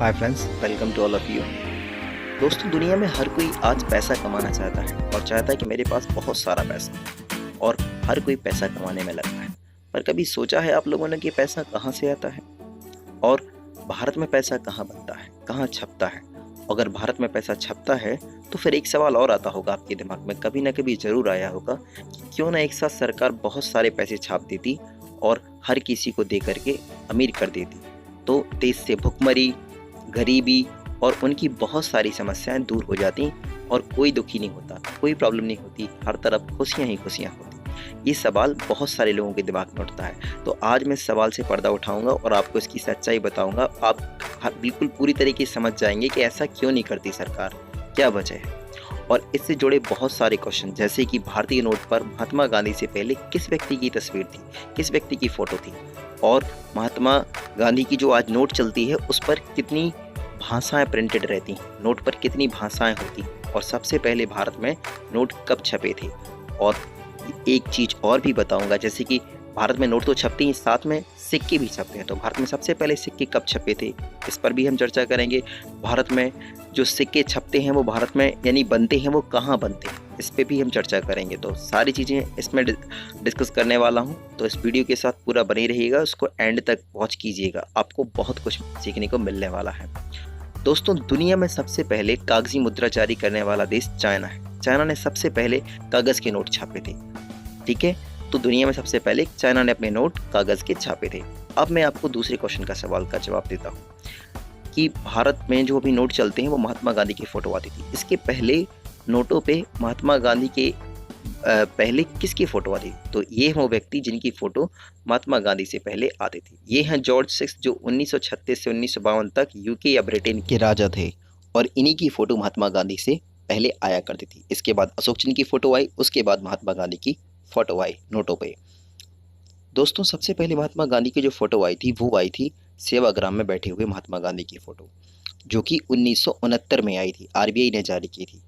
Hi friends, welcome to all of you. दोस्तों, दुनिया में हर कोई आज पैसा कमाना चाहता है और चाहता है कि मेरे पास बहुत सारा पैसा है और हर कोई पैसा कमाने में लगा है। पर कभी सोचा है आप लोगों ने कि पैसा कहाँ से आता है और भारत में पैसा कहाँ बनता है, कहाँ छपता है? अगर भारत में पैसा छपता है तो फिर एक सवाल और आता होगा आपके दिमाग में, कभी ना कभी ज़रूर आया होगा कि क्यों ना एक साथ सरकार बहुत सारे पैसे छाप देती और हर किसी को दे करके अमीर कर देती, तो देश से भुखमरी, गरीबी और उनकी बहुत सारी समस्याएं दूर हो जाती और कोई दुखी नहीं होता, कोई प्रॉब्लम नहीं होती, हर तरफ खुशियां ही खुशियां होती। ये सवाल बहुत सारे लोगों के दिमाग में उठता है। तो आज मैं इस सवाल से पर्दा उठाऊंगा और आपको इसकी सच्चाई बताऊंगा। आप बिल्कुल पूरी तरीके से समझ जाएंगे कि ऐसा क्यों नहीं करती सरकार, क्या वजह है। और इससे जुड़े बहुत सारे क्वेश्चन, जैसे कि भारतीय नोट पर महात्मा गांधी से पहले किस व्यक्ति की तस्वीर थी, किस व्यक्ति की फ़ोटो थी, और महात्मा गांधी की जो आज नोट चलती है उस पर कितनी भाषाएं प्रिंटेड रहती हैं, नोट पर कितनी भाषाएं होती, और सबसे पहले भारत में नोट कब छपे थे। और एक चीज़ और भी बताऊंगा, जैसे कि भारत में नोट तो छपते हैं, साथ में सिक्के भी छपते हैं। तो भारत में सबसे पहले सिक्के कब छपे थे, इस पर भी हम चर्चा करेंगे। भारत में जो सिक्के छपते हैं वो भारत में यानी बनते हैं, वो कहाँ बनते हैं, इस पर भी हम चर्चा करेंगे। तो सारी चीज़ें इसमें डिस्कस करने वाला हूँ, तो इस वीडियो के साथ पूरा बने रहिएगा, उसको एंड तक वॉच कीजिएगा, आपको बहुत कुछ सीखने को मिलने वाला है। दोस्तों, दुनिया में सबसे पहले कागजी मुद्रा जारी करने वाला देश चाइना है। चाइना ने सबसे पहले कागज़ के नोट छापे थे, ठीक है। तो दुनिया में सबसे पहले चाइना ने अपने नोट कागज़ के छापे थे। अब मैं आपको दूसरे क्वेश्चन का सवाल का जवाब देता हूँ कि भारत में जो अभी नोट चलते हैं वो महात्मा गांधी की फ़ोटो आती थी। इसके पहले नोटों पे महात्मा गांधी के पहले किसकी फ़ोटो आती थी? तो ये वो व्यक्ति जिनकी फ़ोटो महात्मा गांधी से पहले आती थी। ये हैं जॉर्ज सिक्स, जो 1936 से 1952 तक यूके या ब्रिटेन के राजा थे, और इन्हीं की फ़ोटो महात्मा गांधी से पहले आया करती थी। इसके बाद अशोक चंद्र की फ़ोटो आई, उसके बाद महात्मा गांधी की फ़ोटो आई नोटों पे। दोस्तों, सबसे पहले महात्मा गांधी की जो फ़ोटो आई थी वो आई थी सेवाग्राम में बैठे हुए महात्मा गांधी की फ़ोटो, जो कि 1969 में आई थी, आरबीआई ने जारी की थी।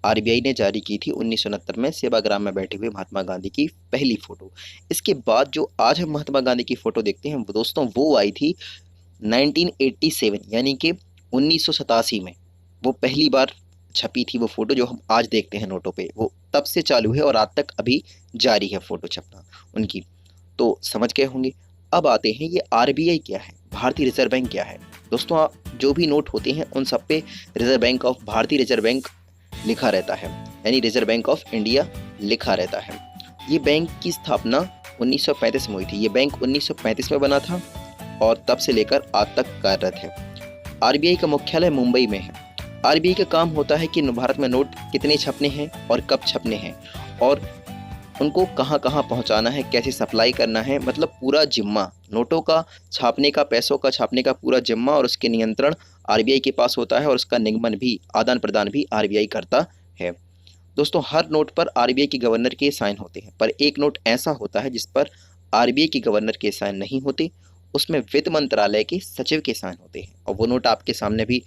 आरबीआई ने जारी की थी 1969 में सेवाग्राम में बैठे हुए महात्मा गांधी की पहली फ़ोटो। इसके बाद जो आज हम महात्मा गांधी की फ़ोटो देखते हैं वो दोस्तों वो आई थी 1987 यानी कि 1987 में। वो पहली बार छपी थी वो फ़ोटो जो हम आज देखते हैं नोटों पे, वो तब से चालू है और आज तक अभी जारी है फ़ोटो छपना उनकी। तो समझ गए होंगे। अब आते हैं ये आरबीआई क्या है, भारतीय रिजर्व बैंक क्या है। दोस्तों, आप जो भी नोट होते हैं उन सब पे रिजर्व बैंक ऑफ भारतीय रिजर्व बैंक लिखा रहता है, यानी रिजर्व बैंक ऑफ इंडिया लिखा रहता है। ये बैंक की स्थापना 1935 में हुई थी। ये बैंक 1935 में बना था और तब से लेकर आज तक कार्यरत है। आरबीआई का मुख्यालय मुंबई में है। आरबीआई का काम होता है कि भारत में नोट कितने छपने हैं और कब छपने हैं और उनको कहाँ कहाँ पहुँचाना है, कैसे सप्लाई करना है, मतलब पूरा जिम्मा नोटों का छापने का, पैसों का छापने का पूरा जिम्मा और उसके नियंत्रण आरबीआई के पास होता है, और उसका निगमन भी, आदान प्रदान भी आरबीआई करता है। दोस्तों, हर नोट पर आरबीआई के गवर्नर के साइन होते हैं, पर एक नोट ऐसा होता है जिस पर आरबीआई के गवर्नर के साइन नहीं होते, उसमें वित्त मंत्रालय के सचिव के साइन होते हैं। और वो नोट आपके सामने भी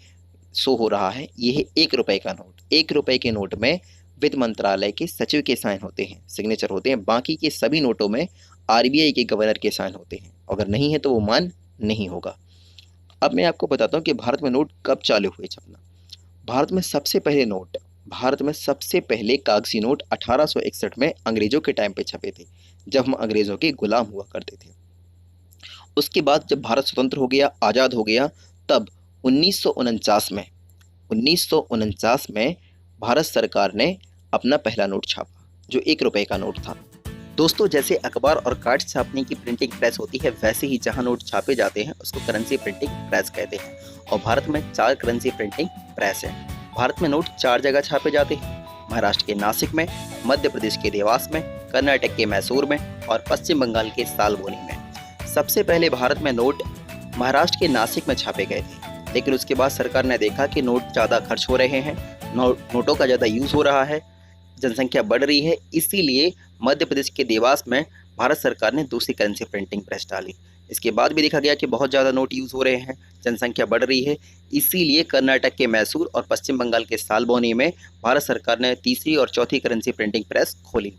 शो हो रहा है, ये है 1 रुपए का नोट। 1 रुपए के नोट में वित्त मंत्रालय के सचिव के साइन होते हैं, सिग्नेचर होते हैं। बाकी के सभी नोटों में आरबीआई के गवर्नर के साइन होते हैं, अगर नहीं है तो वो मान नहीं होगा। अब मैं आपको बताता हूँ कि भारत में नोट कब चालू हुए छपना। भारत में सबसे पहले कागजी नोट 1861 में अंग्रेजों के टाइम पे छपे थे, जब हम अंग्रेजों के गुलाम हुआ करते थे। उसके बाद जब भारत स्वतंत्र हो गया, आज़ाद हो गया, तब 1949 में भारत सरकार ने अपना पहला नोट छापा, जो 1 रुपए का नोट था। दोस्तों, जैसे अखबार और कार्ड छापने की प्रिंटिंग प्रेस होती है, वैसे ही जहां नोट छापे जाते हैं उसको करेंसी प्रिंटिंग प्रेस कहते हैं। और भारत में 4 करेंसी प्रिंटिंग प्रेस है। भारत में नोट 4 जगह छापे जाते हैं, महाराष्ट्र के नासिक में, मध्य प्रदेश के देवास में, कर्नाटक के मैसूर में और पश्चिम बंगाल के सालबोनी में। सबसे पहले भारत में नोट महाराष्ट्र के नासिक में छापे गए थे, लेकिन उसके बाद सरकार ने देखा कि नोट ज़्यादा खर्च हो रहे हैं, नोटों का ज़्यादा यूज़ हो रहा है, जनसंख्या बढ़ रही है, इसीलिए मध्य प्रदेश के देवास में भारत सरकार ने दूसरी करेंसी प्रिंटिंग प्रेस डाली। इसके बाद भी देखा गया कि बहुत ज़्यादा नोट यूज़ हो रहे हैं, जनसंख्या बढ़ रही है, इसीलिए कर्नाटक के मैसूर और पश्चिम बंगाल के सालबोनी में भारत सरकार ने तीसरी और चौथी करेंसी प्रिंटिंग प्रेस खोली।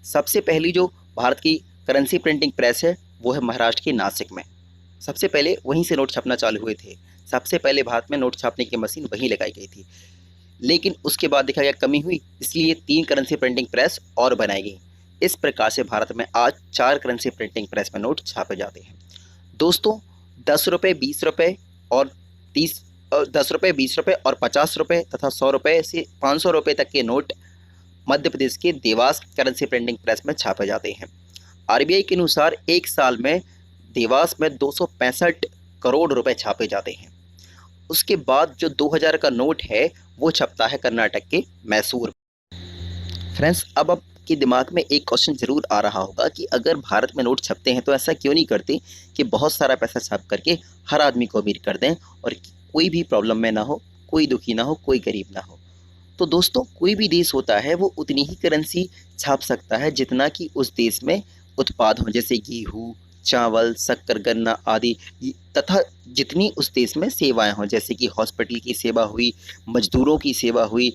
सबसे पहली जो भारत की करेंसी प्रिंटिंग प्रेस है वो है महाराष्ट्र के नासिक में। सबसे पहले वहीं से नोट छपना चालू हुए थे। सबसे पहले भारत में नोट छापने की मशीन वहीं लगाई गई थी। लेकिन उसके बाद देखा गया कमी हुई, इसलिए 3 करेंसी प्रिंटिंग प्रेस और बनाई गई। इस प्रकार से भारत में आज 4 करेंसी प्रिंटिंग प्रेस में नोट छापे जाते हैं। दोस्तों, 10 रुपये, 20 रुपये और 10 रुपये, 20 रुपये और 50 रुपये तथा 100 रुपये से 500 रुपये तक के नोट मध्य प्रदेश के देवास करेंसी प्रिंटिंग प्रेस में छापे जाते हैं। आरबीआई के अनुसार एक साल में देवास में 265 करोड़ रुपए छापे जाते हैं। उसके बाद जो 2000 का नोट है वो छपता है कर्नाटक के मैसूर। फ्रेंड्स, अब आपके दिमाग में एक क्वेश्चन ज़रूर आ रहा होगा कि अगर भारत में नोट छपते हैं तो ऐसा क्यों नहीं करते कि बहुत सारा पैसा छाप करके हर आदमी को अमीर कर दें और कोई भी प्रॉब्लम में ना हो, कोई दुखी ना हो, कोई गरीब ना हो। तो दोस्तों, कोई भी देश होता है वो उतनी ही करेंसी छाप सकता है जितना कि उस देश में उत्पाद हों, जैसे गेहूँ, चावल, शक्कर, गन्ना आदि, तथा जितनी उस देश में सेवाएं हों, जैसे कि हॉस्पिटल की सेवा हुई, मजदूरों की सेवा हुई,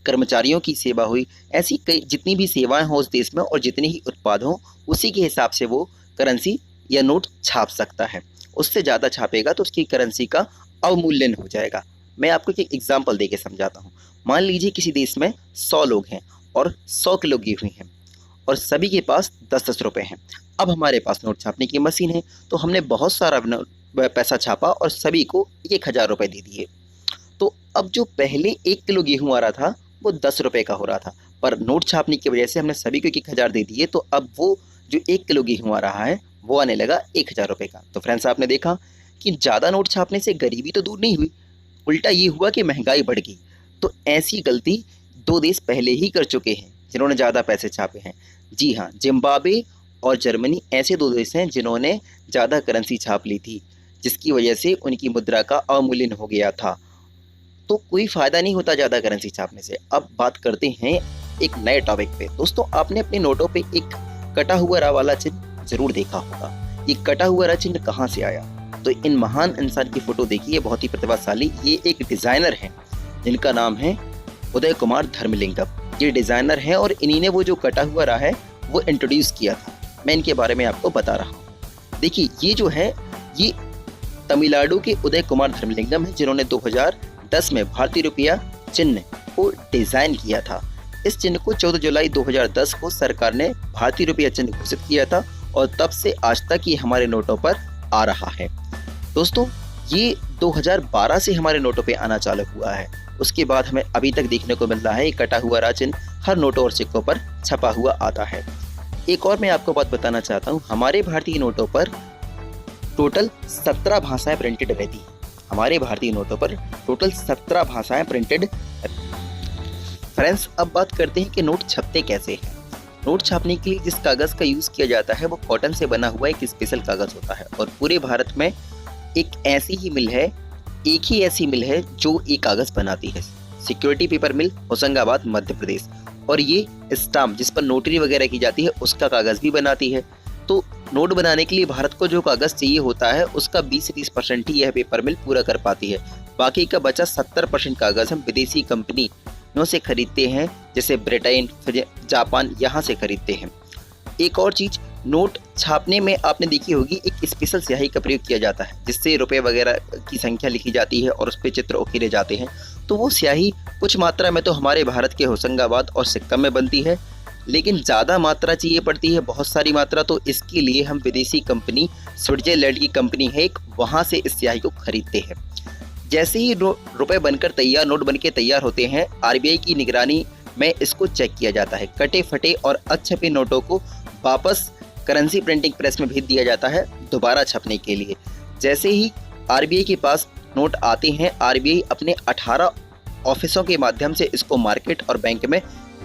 कर्मचारियों की सेवा हुई, ऐसी कई जितनी भी सेवाएं हों उस देश में और जितने ही उत्पाद हों, उसी के हिसाब से वो करेंसी या नोट छाप सकता है। उससे ज़्यादा छापेगा तो उसकी करेंसी का अवमूल्यन हो जाएगा। मैं आपको एक एग्जाम्पल दे के समझाता हूँ। मान लीजिए किसी देश में 100 लोग हैं और 100 किलो गेहूँ हैं और सभी के पास 10-10 रुपये हैं। अब हमारे पास नोट छापने की मशीन है, तो हमने बहुत सारा पैसा छापा और सभी को 1000 रुपये दे दिए। तो अब जो पहले 1 किलो गेहूँ आ रहा था वो 10 रुपये का हो रहा था, पर नोट छापने की वजह से हमने सभी को 1000 दे दिए, तो अब वो जो 1 किलो गेहूँ आ रहा है वो आने लगा 1000 रुपये का। तो फ्रेंड्स, आपने देखा कि ज़्यादा नोट छापने से गरीबी तो दूर नहीं हुई, उल्टा ये हुआ कि महंगाई बढ़ गई। तो ऐसी गलती 2 देश पहले ही कर चुके हैं जिन्होंने ज़्यादा पैसे छापे हैं। जी हाँ, जिम्बाब्वे और जर्मनी ऐसे 2 देश हैं जिन्होंने ज़्यादा करेंसी छाप ली थी, जिसकी वजह से उनकी मुद्रा का अवमूल्यन हो गया था। तो कोई फ़ायदा नहीं होता ज़्यादा करेंसी छापने से। अब बात करते हैं एक नए टॉपिक पे। दोस्तों, आपने अपने नोटों पे एक कटा हुआ रा वाला चिन्ह ज़रूर देखा होगा। ये कटा हुआ रा चिन्ह कहाँ से आया? तो इन महान इंसान की फ़ोटो देखिए, बहुत ही प्रतिभाशाली। ये एक डिज़ाइनर हैं जिनका नाम है उदय कुमार धर्मलिंगम। ये डिज़ाइनर हैं और इन्हीं ने वो जो कटा हुआ रा है वो इंट्रोड्यूस किया था। मैं इनके बारे में आपको बता रहा हूँ। देखिए, ये जो है ये तमिलनाडु के उदय कुमार धर्मलिंगम है जिन्होंने 2010 में भारतीय रुपया चिन्ह को डिज़ाइन किया था। इस चिन्ह को 14 जुलाई 2010 को सरकार ने भारतीय रुपया चिन्ह घोषित किया था और तब से आज तक ये हमारे नोटों पर आ रहा है। दोस्तों, ये 2012 से हमारे नोटों पे आना चालू हुआ है। उसके बाद हमें अभी तक देखने को मिल रहा है कटा हुआ रा चिन्ह हर नोटों और सिक्कों पर छपा हुआ आता है। एक और मैं आपको बात बताना चाहता हूँ, हमारे भारतीय नोटों पर टोटल 17 भाषाएं प्रिंटेड रहती हैं। हमारे भारतीय नोटों पर टोटल 17 भाषाएं प्रिंटेड। फ्रेंड्स, अब बात करते हैं कि नोट छपते कैसे हैं। नोट छापने के लिए जिस कागज़ का यूज़ किया जाता है वो कॉटन से बना हुआ एक स्पेशल कागज़ होता है और पूरे भारत में एक ही ऐसी मिल है जो ये कागज़ बनाती है। सिक्योरिटी पेपर मिल, होशंगाबाद, मध्य प्रदेश। और ये स्टाम्प जिस पर नोटरी वगैरह की जाती है उसका कागज़ भी बनाती है। तो नोट बनाने के लिए भारत को जो कागज़ चाहिए होता है उसका 20 से 30% ही यह पेपर मिल पूरा कर पाती है। बाकी का बचा 70% कागज़ हम विदेशी कंपनियों से खरीदते हैं, जैसे ब्रिटेन, जापान, यहाँ से खरीदते हैं। एक और चीज़, नोट छापने में आपने देखी होगी एक स्पेशल स्याही का प्रयोग किया जाता है जिससे रुपए वगैरह की संख्या लिखी जाती है और उस पर चित्र उकेरे जाते हैं। तो वो स्याही कुछ मात्रा में तो हमारे भारत के होशंगाबाद और सिक्किम में बनती है, लेकिन ज़्यादा मात्रा चाहिए पड़ती है, बहुत सारी मात्रा। तो इसके लिए हम विदेशी कंपनी, स्विट्जरलैंड की कंपनी है एक, वहाँ से इस स्याही को खरीदते हैं। जैसे ही रुपए बनकर तैयार, नोट बनके तैयार होते हैं, आरबीआई की निगरानी में इसको चेक किया जाता है। कटे फटे और अच्छे नोटों को वापस करेंसी प्रिंटिंग प्रेस में भेज दिया जाता है दोबारा छपने के लिए। जैसे ही आरबीआई के पास नोट आते हैं, आरबीआई अपने 18 ऑफिसों के माध्यम से इसको मार्केट और बैंक में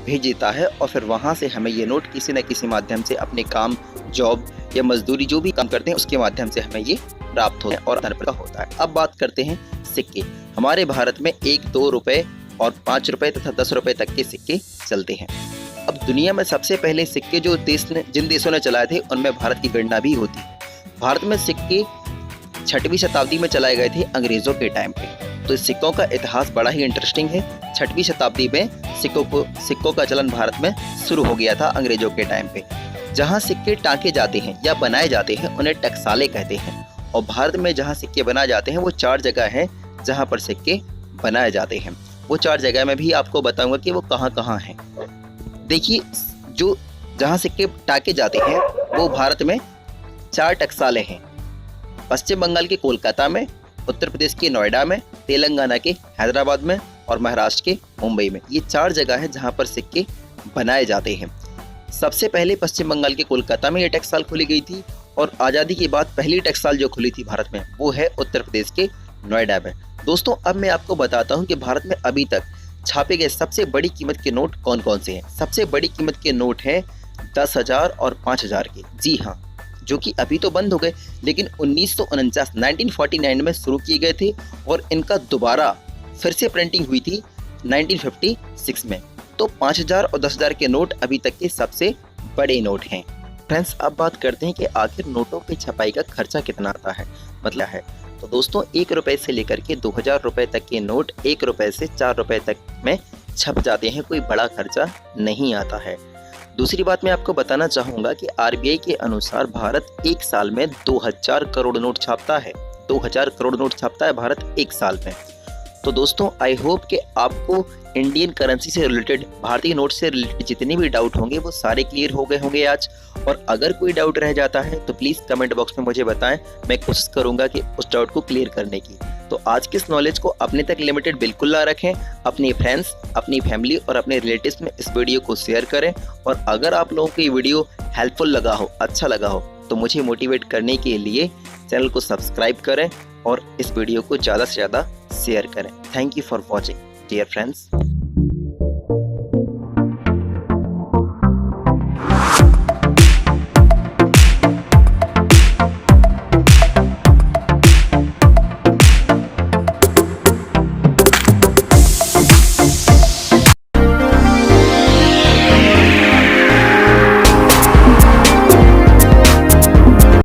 भेज देता है और फिर वहाँ से हमें ये नोट किसी न किसी माध्यम से अपने काम, जॉब या मजदूरी जो भी काम करते हैं उसके माध्यम से हमें ये प्राप्त होता है और धन प्राप्त होता है। अब बात करते हैं सिक्के। हमारे भारत में 1, 2 रुपये और 5 रुपये तथा 10 रुपये तक के सिक्के चलते हैं। अब दुनिया में सबसे पहले सिक्के जिन देशों ने चलाए थे उनमें भारत की गणना भी होती है। भारत में सिक्के 6वीं शताब्दी में चलाए गए थे अंग्रेज़ों के टाइम पे। तो इस सिक्कों का इतिहास बड़ा ही इंटरेस्टिंग है। 6वीं शताब्दी में सिक्कों का चलन भारत में शुरू हो गया था अंग्रेज़ों के टाइम पे। जहाँ सिक्के टाँके जाते हैं या बनाए जाते हैं उन्हें टकसाले कहते हैं और भारत में जहाँ सिक्के बनाए जाते हैं वो 4 जगह हैं जहाँ पर सिक्के बनाए जाते हैं। वो 4 जगह मैं भी आपको बताऊंगा कि वो कहाँ हैं। देखिए, जो जहाँ सिक्के टाके जाते हैं वो भारत में 4 टकसालें हैं। पश्चिम बंगाल के कोलकाता में, उत्तर प्रदेश के नोएडा में, तेलंगाना के हैदराबाद में और महाराष्ट्र के मुंबई में। ये 4 जगह है जहाँ पर सिक्के बनाए जाते हैं। सबसे पहले पश्चिम बंगाल के कोलकाता में ये टकसाल खोली गई थी और आज़ादी के बाद पहली टकसाल जो खुली थी भारत में वो है उत्तर प्रदेश के नोएडा में। दोस्तों, अब मैं आपको बताता हूँ कि भारत में अभी तक छापे गए सबसे बड़ी कीमत के नोट कौन कौन से हैं। सबसे बड़ी कीमत के नोट हैं 10,000 और 5,000 के। जी हाँ, जो कि अभी तो बंद हो गए, लेकिन 1949 में शुरू किए गए थे और इनका दोबारा फिर से प्रिंटिंग हुई थी 1956 में। तो 5,000 और 10,000 के नोट अभी तक के सबसे बड़े नोट हैं। फ्रेंड्स, अब बात करते हैं कि आखिर नोटों की छपाई का खर्चा कितना आता है, मतलब है। तो दोस्तों, 1 रुपए से लेकर के 2,000 रुपए तक के नोट 1 रुपए से 4 रुपए तक में छप जाते हैं। कोई बड़ा खर्चा नहीं आता है। दूसरी बात मैं आपको बताना चाहूँगा कि आरबीआई के अनुसार भारत एक साल में 2,000 करोड़ नोट छापता है। 2,000 करोड़ नोट छापता है भारत एक साल में। तो दोस्तों, आई होप कि आपको इंडियन करेंसी से रिलेटेड, भारतीय नोट से रिलेटेड जितने भी डाउट होंगे वो सारे क्लियर हो गए होंगे आज। और अगर कोई डाउट रह जाता है तो प्लीज़ कमेंट बॉक्स में मुझे बताएं। मैं कोशिश करूंगा कि उस डाउट को क्लियर करने की। तो आज के इस नॉलेज को अपने तक लिमिटेड बिल्कुल ना रखें। अपने फ्रेंड्स, अपनी फैमिली और अपने रिलेटिव्स में इस वीडियो को शेयर करें। और अगर आप लोगों को ये वीडियो हेल्पफुल लगा हो, अच्छा लगा हो, तो मुझे मोटिवेट करने के लिए चैनल को सब्सक्राइब करें और इस वीडियो को ज़्यादा से ज़्यादा शेयर करें। Thank you for watching dear friends.